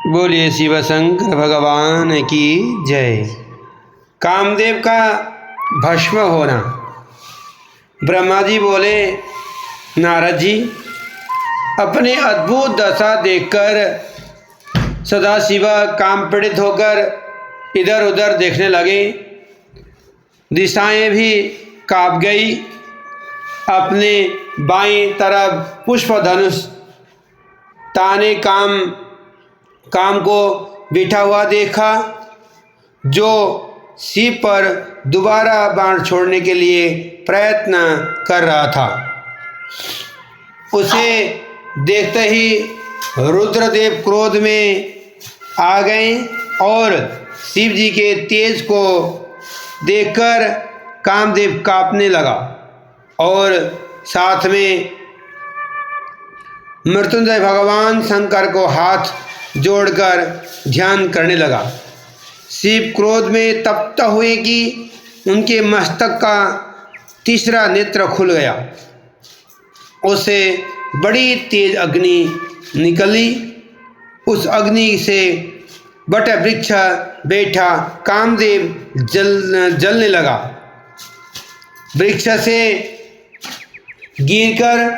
बोलिए शिव शंकर भगवान की जय। कामदेव का भस्म होना। ब्रह्मा जी बोले, नारद जी, अपने अद्भुत दशा देखकर सदाशिव काम पीड़ित होकर इधर उधर देखने लगे। दिशाएं भी कांप गई। अपने बाईं तरफ पुष्प धनुष ताने काम को बिठा हुआ देखा, जो शिव पर दोबारा बाण छोड़ने के लिए प्रयत्न कर रहा था। उसे देखते ही रुद्रदेव क्रोध में आ गए और शिव जी के तेज को देखकर कामदेव कांपने लगा और साथ में मृत्युंजय भगवान शंकर को हाथ जोड़कर ध्यान करने लगा। शिव क्रोध में तप्त हुए कि उनके मस्तक का तीसरा नेत्र खुल गया। उसे बड़ी तेज अग्नि निकली। उस अग्नि से वट वृक्ष बैठा कामदेव जलने लगा। वृक्ष से गिरकर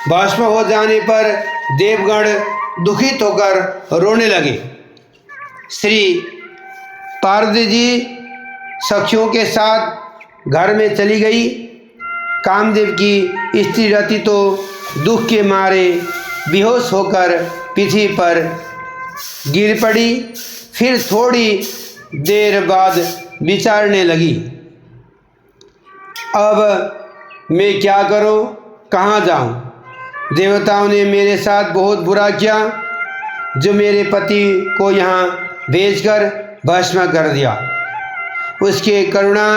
भस्म हो जाने पर देवगण दुखित होकर रोने लगे। श्री पार्वती जी सखियों के साथ घर में चली गई। कामदेव की स्त्री रति तो दुख के मारे बेहोश होकर पृथ्वी पर गिर पड़ी। फिर थोड़ी देर बाद विचारने लगी, अब मैं क्या करूं, कहाँ जाऊं? देवताओं ने मेरे साथ बहुत बुरा किया, जो मेरे पति को यहाँ भेजकर भस्म कर दिया। उसके करुणा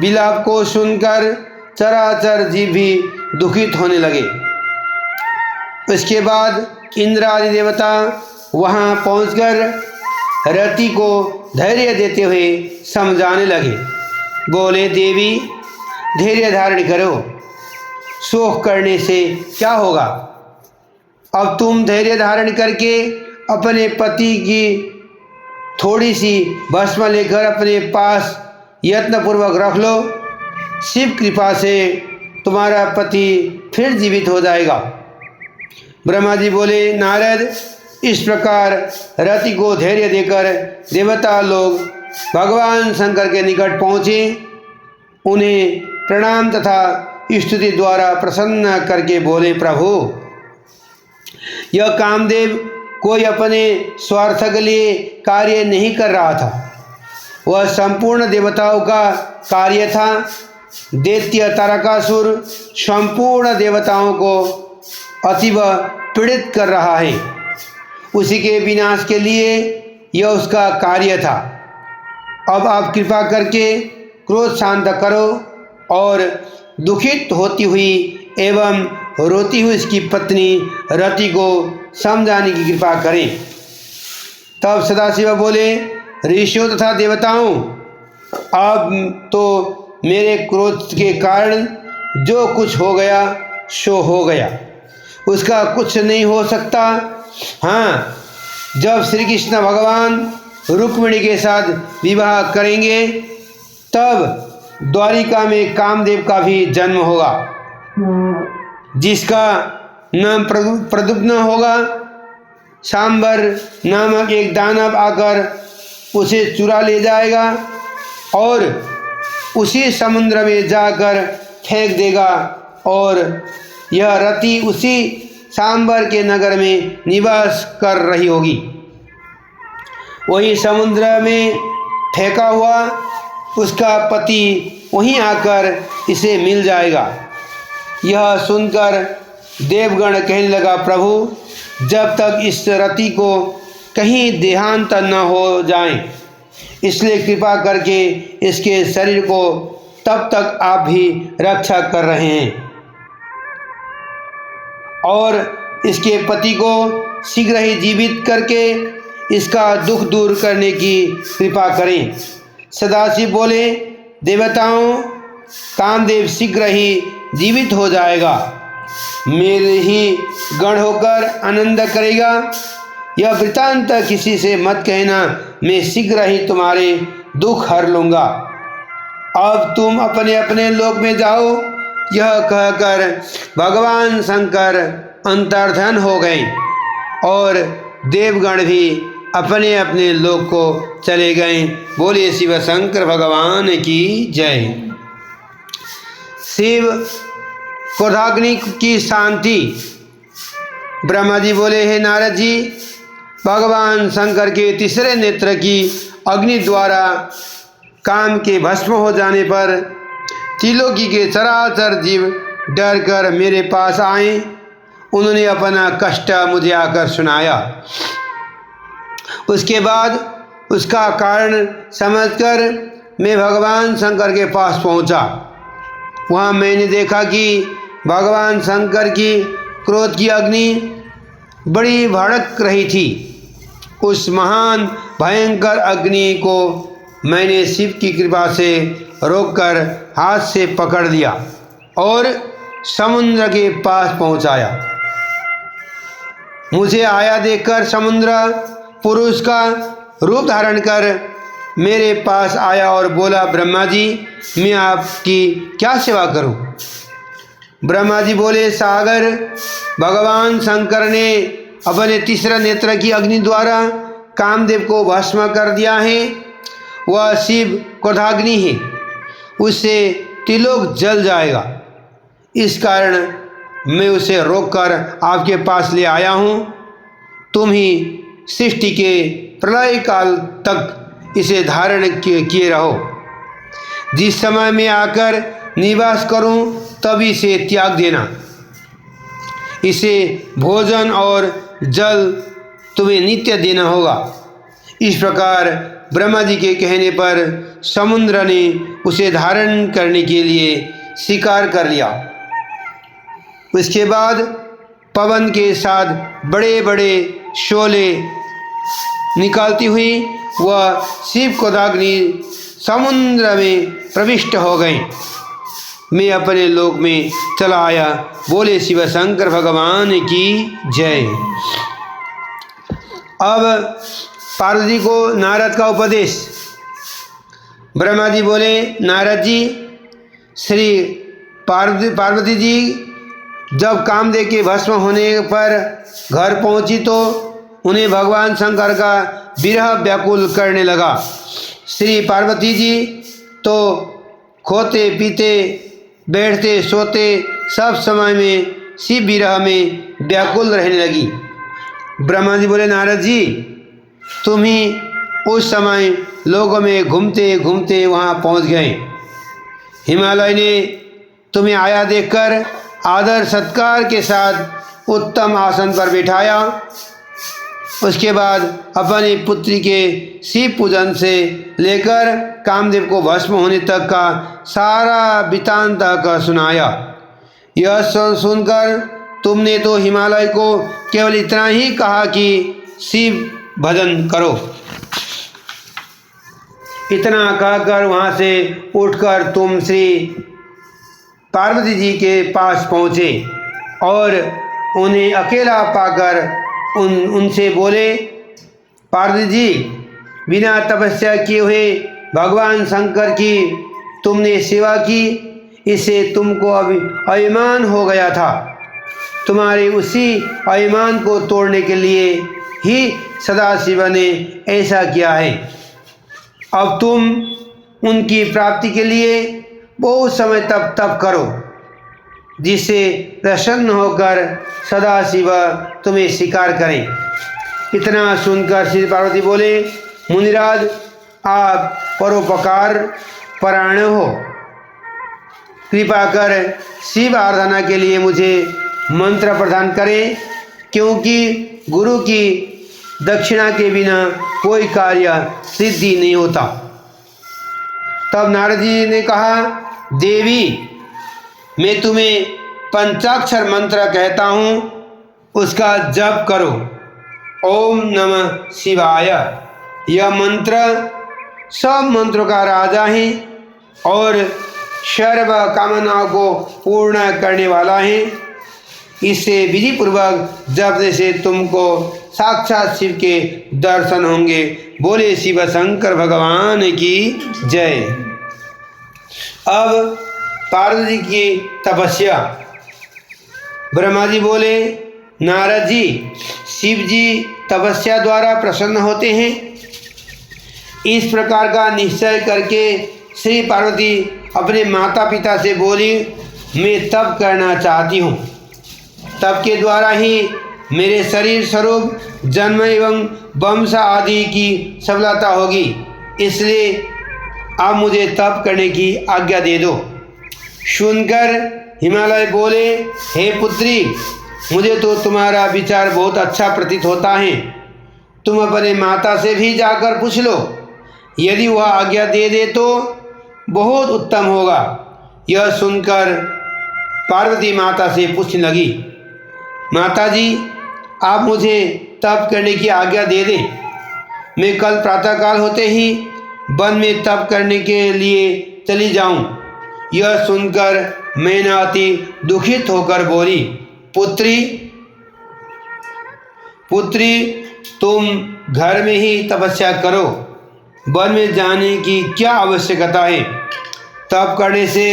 विलाप को सुनकर चराचर जीव भी दुखित होने लगे। उसके बाद इंद्र आदि देवता वहाँ पहुंचकर रति को धैर्य देते हुए समझाने लगे। बोले, देवी धैर्य धारण करो, शोक करने से क्या होगा? अब तुम धैर्य धारण करके अपने पति की थोड़ी सी भस्म लेकर अपने पास यत्नपूर्वक रख लो। शिव कृपा से तुम्हारा पति फिर जीवित हो जाएगा। ब्रह्मा जी बोले, नारद, इस प्रकार रति को धैर्य देकर देवता लोग भगवान शंकर के निकट पहुँचे। उन्हें प्रणाम तथा स्तुति द्वारा प्रसन्न करके बोले, प्रभु, यह कामदेव कोई अपने स्वार्थ के लिए कार्य नहीं कर रहा था। वह संपूर्ण देवताओं का कार्य था। दैत्य तारकासुर संपूर्ण देवताओं को अतीव पीड़ित कर रहा है। उसी के विनाश के लिए यह उसका कार्य था। अब आप कृपा करके क्रोध शांत करो और दुखित होती हुई एवं रोती हुई इसकी पत्नी रति को समझाने की कृपा करें। तब सदाशिव बोले, ऋषियों तथा देवताओं, अब तो मेरे क्रोध के कारण जो कुछ हो गया सो हो गया, उसका कुछ नहीं हो सकता। हाँ, जब श्री कृष्ण भगवान रुक्मिणी के साथ विवाह करेंगे तब द्वारिका में कामदेव का भी जन्म होगा, जिसका नाम प्रद्युम्न होगा। सांबर नामक एक दानव आकर उसे चुरा ले जाएगा और उसी समुद्र में जाकर फेंक देगा और यह रति उसी सांबर के नगर में निवास कर रही होगी। वही समुद्र में फेंका हुआ उसका पति वहीं आकर इसे मिल जाएगा। यह सुनकर देवगण कहने लगा, प्रभु, जब तक इस रति को कहीं देहांत न हो जाए, इसलिए कृपा करके इसके शरीर को तब तक आप भी रक्षा कर रहे हैं और इसके पति को शीघ्र ही जीवित करके इसका दुख दूर करने की कृपा करें। सदाशिव बोले, देवताओं, कामदेव शीघ्र ही जीवित हो जाएगा, मेरे ही गण होकर आनंद करेगा। यह वृतांत किसी से मत कहना, मैं शीघ्र ही तुम्हारे दुख हर लूँगा। अब तुम अपने अपने लोक में जाओ। यह कहकर भगवान शंकर अंतर्धान हो गए और देवगण भी अपने अपने लोक को चले गए। बोले शिव शंकर भगवान की जय। शिव क्रोधाग्नि की शांति। ब्रह्मा जी बोले, हे नारद जी, भगवान शंकर के तीसरे नेत्र की अग्नि द्वारा काम के भस्म हो जाने पर त्रिलोकी के चराचर जीव डर कर मेरे पास आए। उन्होंने अपना कष्ट मुझे आकर सुनाया। उसके बाद उसका कारण समझकर मैं भगवान शंकर के पास पहुंचा। वहाँ मैंने देखा कि भगवान शंकर की क्रोध की अग्नि बड़ी भड़क रही थी। उस महान भयंकर अग्नि को मैंने शिव की कृपा से रोककर हाथ से पकड़ लिया और समुद्र के पास पहुंचाया। मुझे आया देखकर समुद्र पुरुष का रूप धारण कर मेरे पास आया और बोला, ब्रह्मा जी, मैं आपकी क्या सेवा करूं? ब्रह्मा जी बोले, सागर, भगवान शंकर ने अपने तीसरा नेत्र की अग्नि द्वारा कामदेव को भस्म कर दिया है। वह शिव क्रोधाग्नि है, उससे त्रिलोक जल जाएगा। इस कारण मैं उसे रोककर आपके पास ले आया हूँ। तुम ही सृष्टि के प्रलय काल तक इसे धारण किए रहो। जिस समय मैं आकर निवास करूं तभी इसे त्याग देना। इसे भोजन और जल तुम्हें नित्य देना होगा। इस प्रकार ब्रह्मा जी के कहने पर समुद्र ने उसे धारण करने के लिए स्वीकार कर लिया। उसके बाद पवन के साथ बड़े बड़े शोले निकालती हुई वह शिव क्रोधाग्नि समुद्र में प्रविष्ट हो गई। मैं अपने लोक में चला आया। बोले शिव शंकर भगवान की जय। अब पार्वती को नारद का उपदेश। ब्रह्मा जी बोले, नारद जी, श्री पार्वती जी जब कामदेव के भस्म होने पर घर पहुंची तो उन्हें भगवान शंकर का विरह व्याकुल करने लगा। श्री पार्वती जी तो खोते पीते बैठते सोते सब समय में शिव विरह में व्याकुल रहने लगी। ब्रह्मा जी बोले, नारद जी, तुम ही उस समय लोगों में घूमते घूमते वहाँ पहुँच गए। हिमालय ने तुम्हें आया देखकर आदर सत्कार के साथ उत्तम आसन पर बिठाया। उसके बाद अपनी पुत्री के शिव पूजन से लेकर कामदेव को भस्म होने तक का सारा वृत्तांत का सुनाया। यह सुनकर तुमने तो हिमालय को केवल इतना ही कहा कि शिव भजन करो। इतना कहकर वहाँ से उठकर तुम श्री पार्वती जी के पास पहुँचे और उन्हें अकेला पाकर उनसे बोले, पार्वती जी, बिना तपस्या किए हुए भगवान शंकर की तुमने सेवा की, इससे तुमको अभी अभिमान हो गया था। तुम्हारे उसी अभिमान को तोड़ने के लिए ही सदाशिव ने ऐसा किया है। अब तुम उनकी प्राप्ति के लिए बहुत समय तप करो, जिससे प्रसन्न होकर सदाशिव तुम्हें स्वीकार करें। इतना सुनकर श्री पार्वती बोले, मुनिराज, आप परोपकार परायण हो, कृपा कर शिव आराधना के लिए मुझे मंत्र प्रदान करें, क्योंकि गुरु की दक्षिणा के बिना कोई कार्य सिद्धि नहीं होता। तब नारद जी ने कहा, देवी, मैं तुम्हें पंचाक्षर मंत्र कहता हूँ, उसका जप करो। ओम नमः शिवाय। यह मंत्र सब मंत्रों का राजा है और सर्व कामनाओं को पूर्ण करने वाला है। इससे विधि पूर्वक जपने से तुमको साक्षात शिव के दर्शन होंगे। बोले शिव शंकर भगवान की जय। अब पार्वती की तपस्या। ब्रह्मा जी बोले, नारद जी, शिव जी तपस्या द्वारा प्रसन्न होते हैं। इस प्रकार का निश्चय करके श्री पार्वती अपने माता पिता से बोली, मैं तप करना चाहती हूँ। तप के द्वारा ही मेरे शरीर स्वरूप जन्म एवं वंश आदि की सफलता होगी, इसलिए आप मुझे तप करने की आज्ञा दे दो। सुनकर हिमालय बोले, हे पुत्री, मुझे तो तुम्हारा विचार बहुत अच्छा प्रतीत होता है। तुम अपने माता से भी जाकर पूछ लो, यदि वह आज्ञा दे दे तो बहुत उत्तम होगा। यह सुनकर पार्वती माता से पूछने लगी, माता जी, आप मुझे तप करने की आज्ञा दे दें। मैं कल प्रातःकाल होते ही वन में तप करने के लिए चली जाऊं। यह सुनकर मैना अति दुखित होकर बोली, पुत्री, तुम घर में ही तपस्या करो। वन में जाने की क्या आवश्यकता है? तप करने से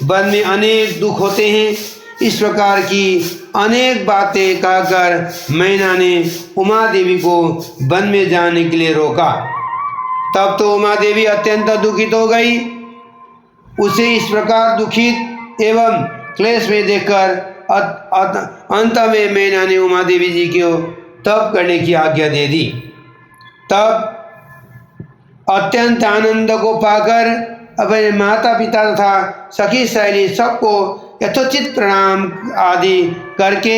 वन में अनेक दुख होते हैं। इस प्रकार की अनेक बातें कहकर मैना ने उमा देवी को वन में जाने के लिए रोका। तब तो उमा देवी अत्यंत दुखित हो गई। उसे इस प्रकार दुखित एवं क्लेश में देखकर अंत में मैना ने उमा देवी जी को तप करने की आज्ञा दे दी। तब अत्यंत आनंद को पाकर अपने माता पिता तथा सखी सहेली सबको यथोचित प्रणाम आदि करके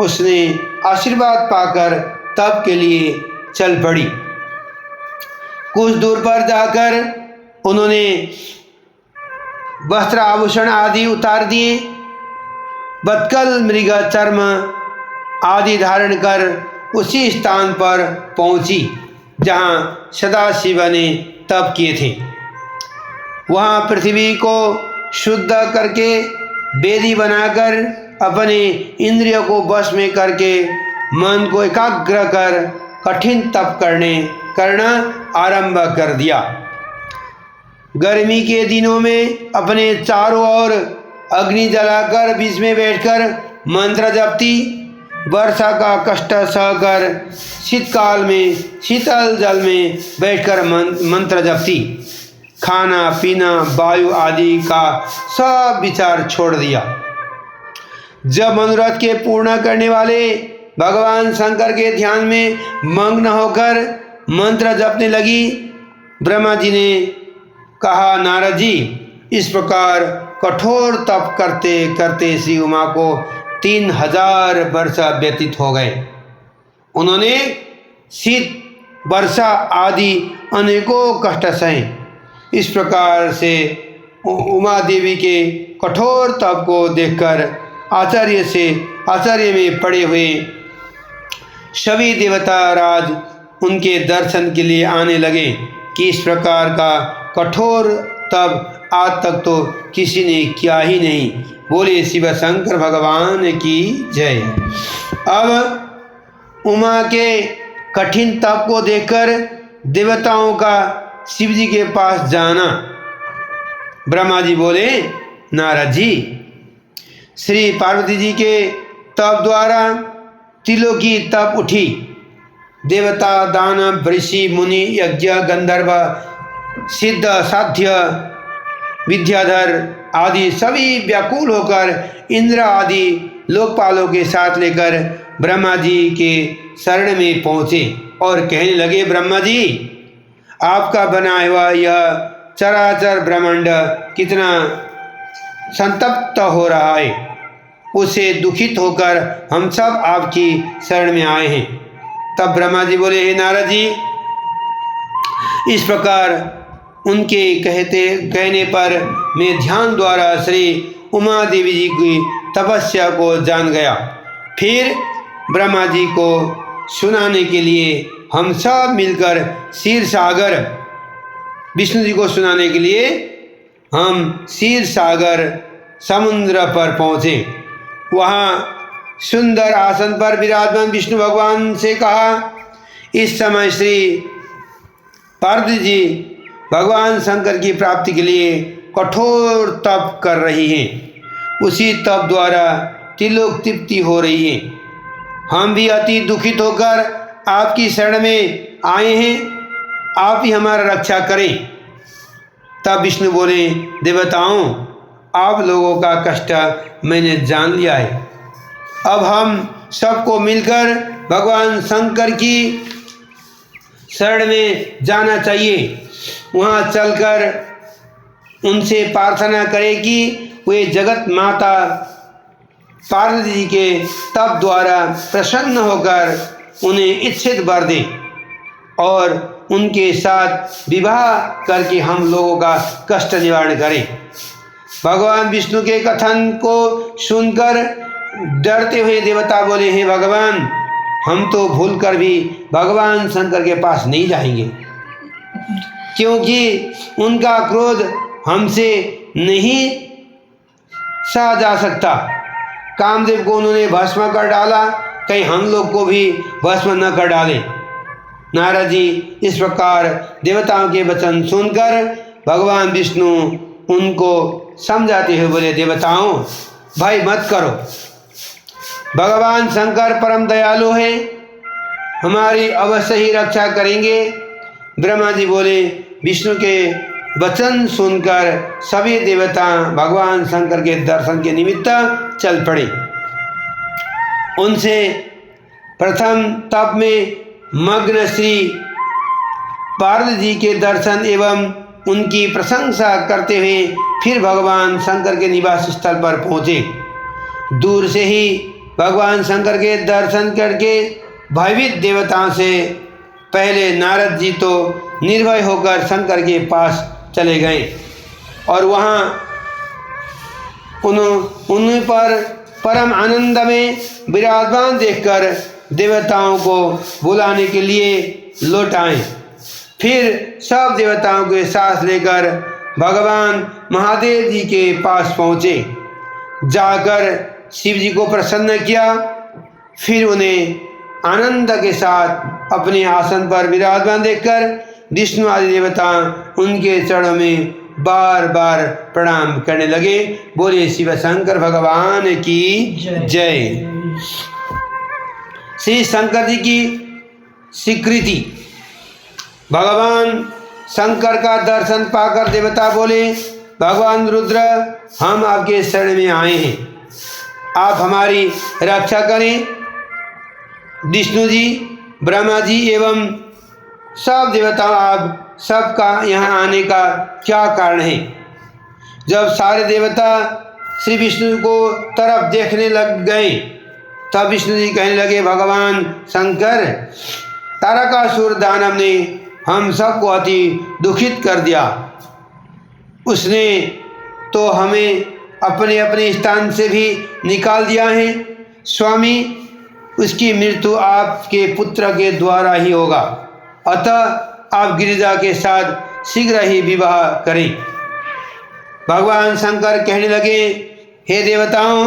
उसने आशीर्वाद पाकर तप के लिए चल पड़ी। कुछ दूर पर जाकर उन्होंने वस्त्र आभूषण आदि उतार दिए। बदकल मृग चर्म आदि धारण कर उसी स्थान पर पहुंची जहां सदाशिव ने तप किए थे। वहां पृथ्वी को शुद्ध करके वेदी बनाकर अपने इंद्रियों को वश में करके मन को एकाग्र कर कठिन तप करना आरंभ कर दिया। गर्मी के दिनों में अपने चारों ओर अग्नि जलाकर बीच में बैठकर मंत्र जपती। वर्षा का कष्ट सहकर शीतकाल में शीतल जल में बैठकर मंत्र जपती। खाना पीना वायु आदि का सब विचार छोड़ दिया। जब मनोरथ के पूर्ण करने वाले भगवान शंकर के ध्यान में मग्न होकर मंत्र जपने लगी, ब्रह्मा जी ने कहा, नारद जी, इस प्रकार कठोर तप करते करते श्री उमा को 3000 वर्ष व्यतीत हो गए। उन्होंने शीत वर्षा आदि अनेकों कष्ट सहे। इस प्रकार से उमा देवी के कठोर तप को देखकर आश्चर्य में पड़े हुए सभी देवता राज उनके दर्शन के लिए आने लगे कि इस प्रकार का कठोर तप आज तक तो किसी ने किया ही नहीं। बोले शिव शंकर भगवान की जय। अब उमा के कठिन तप को देखकर देवताओं का शिव जी के पास जाना। ब्रह्मा जी बोले, नारद जी, श्री पार्वती जी के तप द्वारा तिलों की तप उठी। देवता दानव ऋषि मुनि यज्ञ गंधर्व सिद्ध साध्य विद्याधर आदि सभी व्याकुल होकर इंद्र आदि लोकपालों के साथ लेकर ब्रह्मा जी के शरण में पहुँचे और कहने लगे, ब्रह्मा जी, आपका बनाया हुआ यह चराचर ब्रह्मांड कितना संतप्त हो रहा है, उससे दुखित होकर हम सब आपकी शरण में आए हैं। तब ब्रह्मा जी बोले, हे नारद जी, इस प्रकार उनके कहने पर मैं ध्यान द्वारा श्री उमा देवी जी की तपस्या को जान गया। फिर ब्रह्मा जी को सुनाने के लिए हम सब मिलकर क्षीर सागर, विष्णु जी को सुनाने के लिए हम क्षीर सागर समुद्र पर पहुँचे। वहाँ सुंदर आसन पर विराजमान विष्णु भगवान से कहा। इस समय श्री पार्वती जी भगवान शंकर की प्राप्ति के लिए कठोर तप कर रही हैं। उसी तप द्वारा त्रिलोक तृप्ति हो रही है। हम भी अति दुखित होकर आपकी शरण में आए हैं, आप ही हमारा रक्षा करें। तब विष्णु बोले, देवताओं, आप लोगों का कष्ट मैंने जान लिया है। अब हम सबको मिलकर भगवान शंकर की शरण में जाना चाहिए। वहाँ चलकर उनसे प्रार्थना करें कि वे जगत माता पार्वती जी के तप द्वारा प्रसन्न होकर उन्हें इच्छित वर दें और उनके साथ विवाह करके हम लोगों का कष्ट निवारण करें। भगवान विष्णु के कथन को सुनकर डरते हुए देवता बोले, हे भगवान, हम तो भूलकर भी भगवान शंकर के पास नहीं जाएंगे, क्योंकि उनका क्रोध हमसे नहीं सहा जा सकता। कामदेव को उन्होंने भस्म कर डाला, कहीं हम लोग को भी भस्म न कर डाले। नारद जी इस प्रकार देवताओं के वचन सुनकर भगवान विष्णु उनको समझाते हुए बोले, देवताओं, भय मत करो, भगवान शंकर परम दयालु हैं, हमारी अवश्य ही रक्षा करेंगे। ब्रह्मा जी बोले, विष्णु के वचन सुनकर सभी देवता भगवान शंकर के दर्शन के निमित्त चल पड़े। उनसे प्रथम तप में मग्न श्री पार्वती जी के दर्शन एवं उनकी प्रशंसा करते हुए फिर भगवान शंकर के निवास स्थल पर पहुँचे। दूर से ही भगवान शंकर के दर्शन करके भयभीत देवताओं से पहले नारद जी तो निर्भय होकर शंकर के पास चले गए और वहाँ उन्हें पर परम आनंद में विराजमान देखकर देवताओं को बुलाने के लिए लौट आए। फिर सब देवताओं के साथ लेकर भगवान महादेव जी के पास पहुँचे। जाकर शिव जी को प्रसन्न किया, फिर उन्हें आनंद के साथ अपने आसन पर विराजमान देखकर विष्णु आदि देवता उनके चरणों में बार बार प्रणाम करने लगे। बोले शिव शंकर भगवान की जय। श्री शंकर जी की स्वीकृति। भगवान शंकर का दर्शन पाकर देवता बोले, भगवान रुद्र, हम आपके शरण में आए हैं, आप हमारी रक्षा करें। विष्णु जी, ब्रह्मा जी एवं सब देवता, आप सबका यहाँ आने का क्या कारण है? जब सारे देवता श्री विष्णु को तरफ देखने लग गए तब विष्णु जी कहने लगे, भगवान शंकर, तारकासुर दानव ने हम सबको अति दुखित कर दिया। उसने तो हमें अपने अपने स्थान से भी निकाल दिया है। स्वामी, उसकी मृत्यु आपके पुत्र के द्वारा ही होगा, अतः आप गिरिजा के साथ शीघ्र ही विवाह करें। भगवान शंकर कहने लगे, हे देवताओं,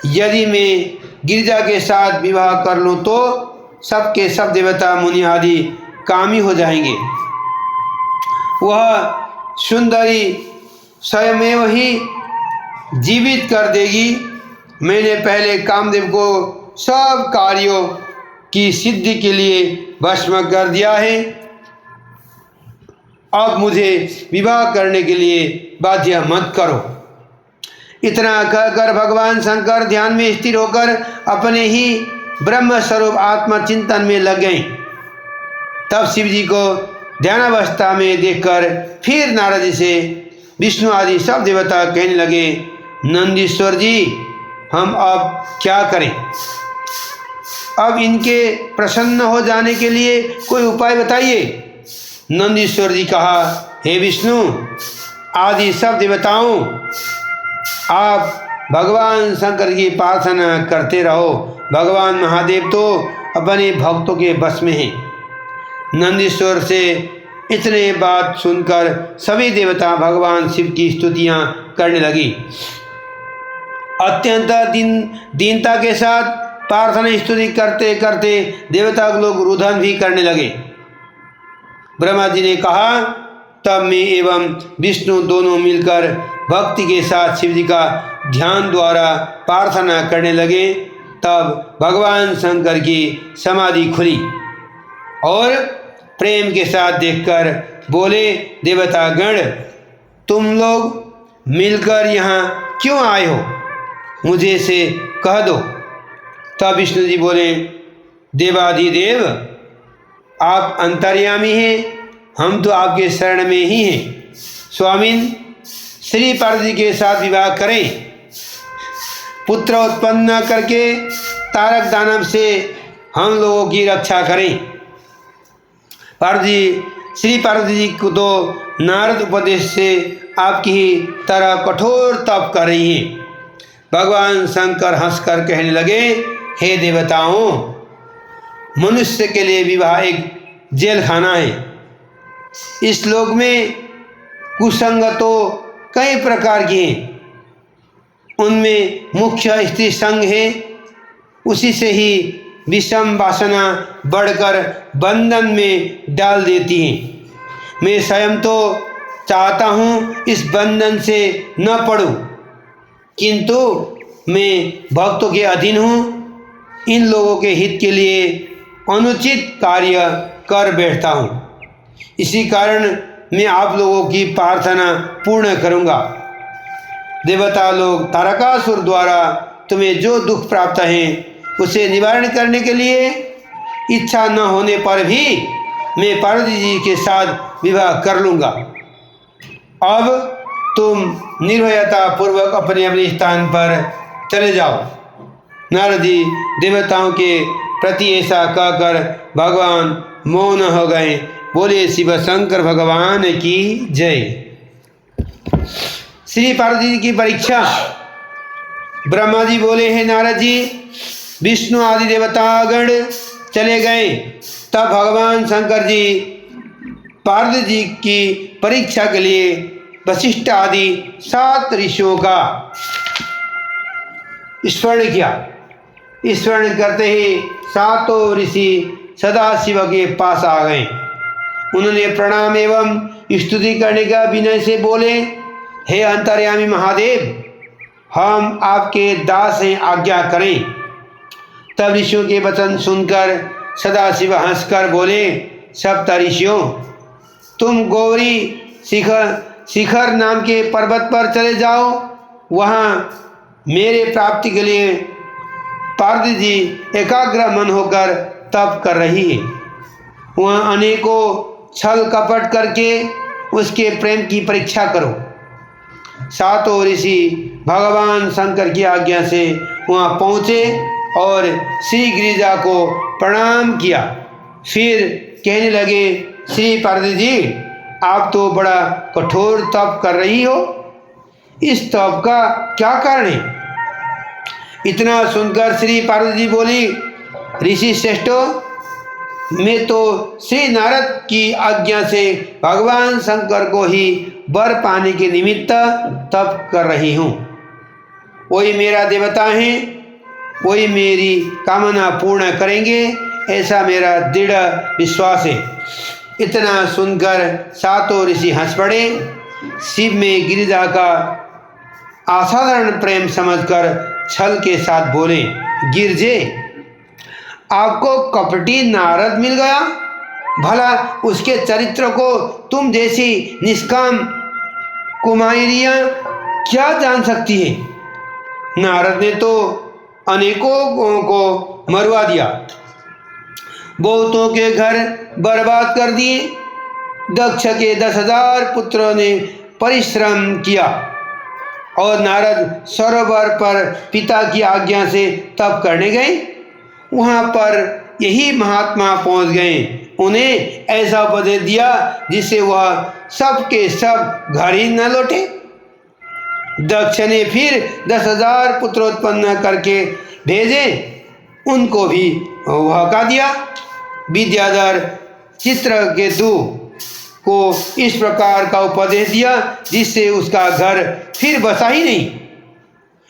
यदि मैं गिरिजा के साथ विवाह कर लूँ तो सबके सब देवता मुनि आदि कामी हो जाएंगे। वह सुंदरी स्वयमेव ही जीवित कर देगी। मैंने पहले कामदेव को सब कार्यों की सिद्धि के लिए भस्म कर दिया है, अब मुझे विवाह करने के लिए बाध्य मत करो। इतना कहकर भगवान शंकर ध्यान में स्थिर होकर अपने ही ब्रह्म स्वरूप आत्मा चिंतन में लग गए। तब शिव जी को ध्यानावस्था में देखकर फिर नारद जी से विष्णु आदि सब देवता कहने लगे, नंदीश्वर जी, हम अब क्या करें? अब इनके प्रसन्न हो जाने के लिए कोई उपाय बताइए। नंदीश्वर जी कहा, हे विष्णु आदि सब देवताओं, आप भगवान शंकर की प्रार्थना करते रहो। भगवान महादेव तो अपने भक्तों के बस में हैं। नंदीश्वर से इतने बात सुनकर सभी देवता भगवान शिव की स्तुतियाँ करने लगी। अत्यंत दीनता के साथ प्रार्थना स्तुति करते करते देवता लोग रुदन भी करने लगे। ब्रह्मा जी ने कहा, तब मैं एवं विष्णु दोनों मिलकर भक्ति के साथ शिव जी का ध्यान द्वारा प्रार्थना करने लगे। तब भगवान शंकर की समाधि खुली और प्रेम के साथ देखकर बोले, देवतागण तुम लोग मिलकर यहाँ क्यों आए हो, मुझे से कह दो। तब विष्णु जी बोले, देवाधिदेव आप अंतर्यामी हैं, हम तो आपके शरण में ही हैं। स्वामिन श्री पार्वती के साथ विवाह करें, पुत्र उत्पन्न करके तारक दानव से हम लोगों की रक्षा करें। श्री पार्वती जी को तो नारद उपदेश से आपकी ही तरह कठोर तप कर रही हैं। भगवान शंकर हंसकर कहने लगे, हे देवताओं, मनुष्य के लिए विवाह एक जेल खाना है। इस लोक में कुसंग तो कई प्रकार की हैं, उनमें मुख्य स्त्री संग है। उसी से ही विषम वासना बढ़कर बंधन में डाल देती हैं। मैं स्वयं तो चाहता हूँ इस बंधन से न पड़ूं, किंतु मैं भक्तों के अधीन हूँ। इन लोगों के हित के लिए अनुचित कार्य कर बैठता हूँ। इसी कारण मैं आप लोगों की प्रार्थना पूर्ण करूँगा। देवता लोग तारकासुर द्वारा तुम्हें जो दुख प्राप्त है उसे निवारण करने के लिए इच्छा न होने पर भी मैं पार्वती जी के साथ विवाह कर लूँगा। अब तुम निर्भयता पूर्वक अपने अपने स्थान पर चले जाओ। नारद जी देवताओं के प्रति ऐसा कहकर भगवान मौन हो गए। बोले शिव शंकर भगवान की जय। श्री पार्वती जी की परीक्षा। ब्रह्मा जी बोले, हे नारद जी, विष्णु आदि देवतागण चले गए। तब भगवान शंकर जी पार्वती जी की परीक्षा के लिए वशिष्ठ आदि 7 ऋषियों का स्मरण किया। स्मरण करते ही 7 ऋषि सदाशिव के पास आ गए। उन्होंने प्रणाम एवं स्तुति करने का विनय से बोले, हे अंतर्यामी महादेव, हम आपके दास हैं, आज्ञा करें। तब ऋषियों के वचन सुनकर सदाशिव हंसकर बोले, सप्त ऋषियों, तुम गौरी शिखर नाम के पर्वत पर चले जाओ। वहाँ मेरे प्राप्ति के लिए पार्वती जी एकाग्र मन होकर तप कर रही है। वहाँ अनेकों छल कपट करके उसके प्रेम की परीक्षा करो। 7 ऋषि भगवान शंकर की आज्ञा से वहाँ पहुँचे और श्री गिरिजा को प्रणाम किया। फिर कहने लगे, श्री पार्वती जी, आप तो बड़ा कठोर तप कर रही हो, इस तप का क्या कारण है? इतना सुनकर श्री पार्वती जी बोली, ऋषि श्रेष्ठों, मैं तो श्री नारद की आज्ञा से भगवान शंकर को ही वर पाने के निमित्त तप कर रही हूँ। वही मेरा देवता है, वही मेरी कामना पूर्ण करेंगे, ऐसा मेरा दृढ़ विश्वास है। इतना सुनकर 7 ऋषि हंस पड़े। शिव में गिरिजा का असाधारण प्रेम समझकर छल के साथ बोले, गिरजे, आपको कपटी नारद मिल गया? भला उसके चरित्र को तुम जैसी निष्काम कुमारियाँ क्या जान सकती है? नारद ने तो अनेकों को मरवा दिया, बहुतों के घर बर्बाद कर दिए। दक्ष के 10,000 पुत्रों ने परिश्रम किया और नारद सरोवर पर पिता की आज्ञा से तप करने गए। वहाँ पर यही महात्मा पहुँच गए। उन्हें ऐसा उपदेश दिया जिससे वह सब के सब घर ही न लौटे। दक्ष ने फिर 10,000 पुत्र उत्पन्न करके भेजे, उनको भी हका दिया। विद्याधर चित्रकेतु को इस प्रकार का उपदेश दिया जिससे उसका घर फिर बसा ही नहीं।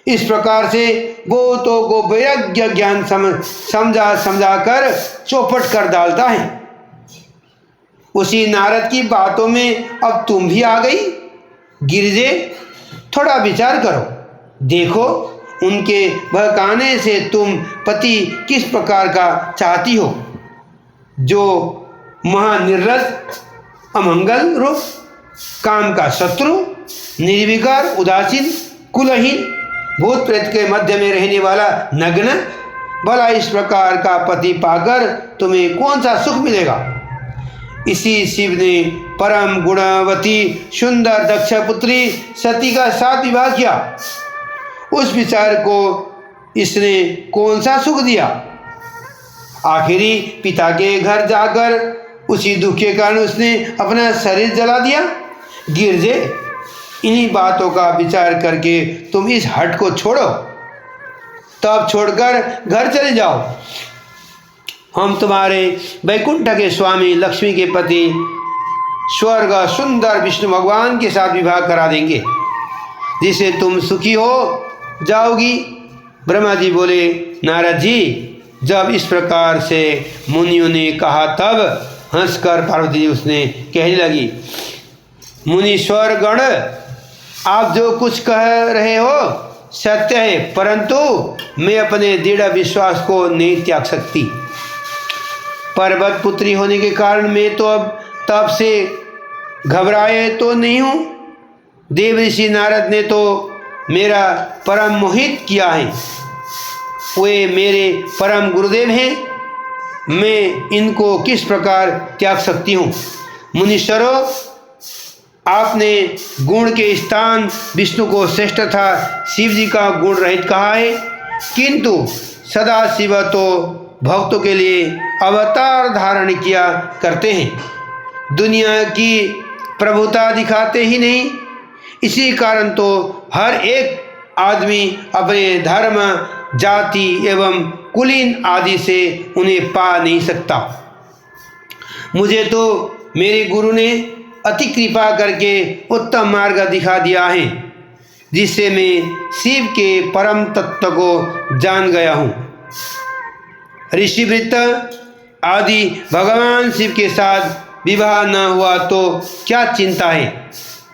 इस प्रकार से बहुतों को वैराग्य ज्ञान समझा कर चौपट कर डालता है। उसी नारद की बातों में अब तुम भी आ गई। गिरिजे, थोड़ा विचार करो, देखो उनके बहकाने से तुम पति किस प्रकार का चाहती हो, जो महानिर्लज, अमंगल रूप, काम का शत्रु, निर्विकार, उदासीन, कुलहीन, भूत प्रेत के मध्य में रहने वाला नग्न। भला इस प्रकार का पति पाकर तुम्हें कौन सा सुख मिलेगा। इसी शिव ने परम गुणवती सुंदर दक्ष पुत्री सती का साथ विवाह किया। उस विचार को इसने कौन सा सुख दिया। आखिरी पिता के घर जाकर उसी दुख के कारण उसने अपना शरीर जला दिया। गिरजे, इन्हीं बातों का विचार करके तुम इस हट को छोड़ो, तब छोड़कर घर चले जाओ। हम तुम्हारे वैकुंठ के स्वामी लक्ष्मी के पति स्वर्ग सुंदर विष्णु भगवान के साथ विवाह करा देंगे, जिससे तुम सुखी हो जाओगी। ब्रह्मा जी बोले, नारद जी, जब इस प्रकार से मुनियों ने कहा तब हंसकर पार्वती जी उसने कहने लगी, मुनीश्वर गण, आप जो कुछ कह रहे हो सत्य है, परंतु मैं अपने दृढ़ विश्वास को नहीं त्याग सकती। पर्वत पुत्री होने के कारण मैं तो अब तब से घबराए तो नहीं हूँ। देव ऋषि नारद ने तो मेरा परम मोहित किया है, वे मेरे परम गुरुदेव हैं, मैं इनको किस प्रकार त्याग सकती हूँ। मुनीश्वरों, आपने गुण के स्थान विष्णु को श्रेष्ठ था शिव जी का गुण रहित कहा है, किंतु सदा शिव तो भक्तों के लिए अवतार धारण किया करते हैं, दुनिया की प्रभुता दिखाते ही नहीं। इसी कारण तो हर एक आदमी अपने धर्म, जाति एवं कुलीन आदि से उन्हें पा नहीं सकता। मुझे तो मेरे गुरु ने अति कृपा करके उत्तम मार्ग दिखा दिया है, जिससे मैं शिव के परम तत्व को जान गया हूँ। ऋषिवृत्त आदि भगवान शिव के साथ विवाह न हुआ तो क्या चिंता है।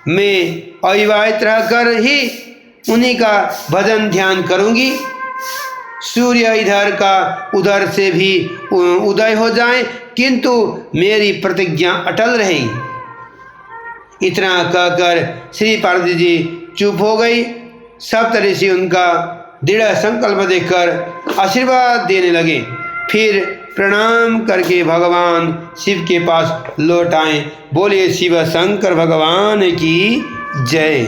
मैं अविवाहित रहकर ही उन्हीं का भजन ध्यान करूँगी। सूर्य इधर का उधर से भी उदय हो जाए, किंतु मेरी प्रतिज्ञा अटल रहेगी। इतना कहकर श्री पार्वती जी चुप हो गई। सप्तऋषि उनका दृढ़ संकल्प देखकर आशीर्वाद देने लगे। फिर प्रणाम करके भगवान शिव के पास लौट आए। बोले शिव शंकर भगवान की जय।